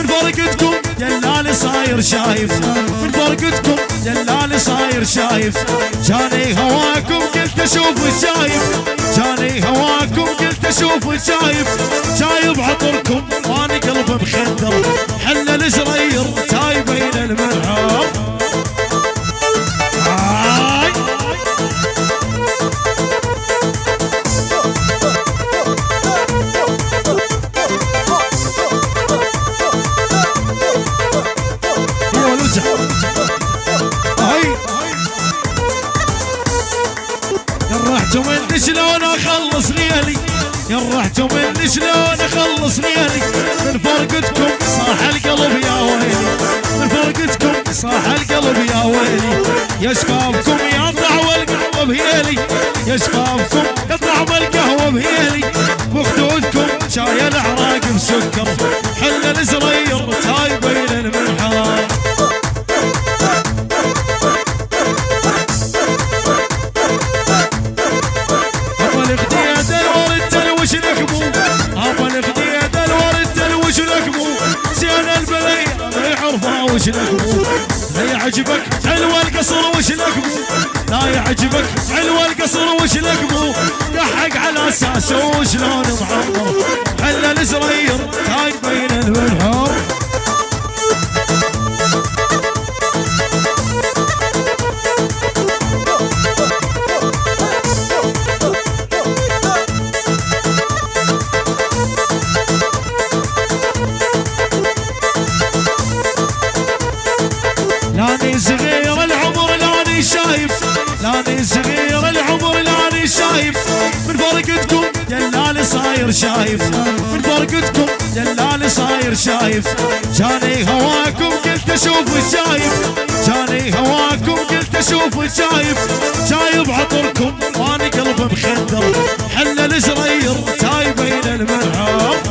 فرقتكم دلالي صاير شايف، من فرقتكم دلالي صاير شايف. جاني هواكم قلت اشوف شايف، جاني هواكم قلت اشوف شايف. جايب عطركم واني قلبي مخدر، حل الزرير تاي بين المنعم. يرحتوا مني شلون اخلص ليالي، يرحتوا مني شلون اخلص ليالي. من فرقتكم صاح القلب يا ويلي، من فرقتكم صاح القلب يا ويلي. يا شبابكم يطلع والقهوه بهيلي، يا شبابكم يطلع والقهوه بهيلي. بخدودكم شاي العراق بسكر، حل الزرير تاي بين المنحار. وش لكمو لا يعجبك حلو القصر وش لكمو، لا يعجبك حلو القصر وش لكمو. ضحك على اساسه وشلون معمر، حل الزرير تاج بين المنحور. لاني صغير العمر لاني شايف، لاني صغير العمر لاني شايف. من فرقتكم دلالي صاير شايف، من فرقتكم دلالي صاير شايف. جاني هواكم قلت اشوف شايف، جاني هواكم قلت اشوف شايف. جايب عطركم واني قلبي مخدر، حل الزرير تاي بين المنعم.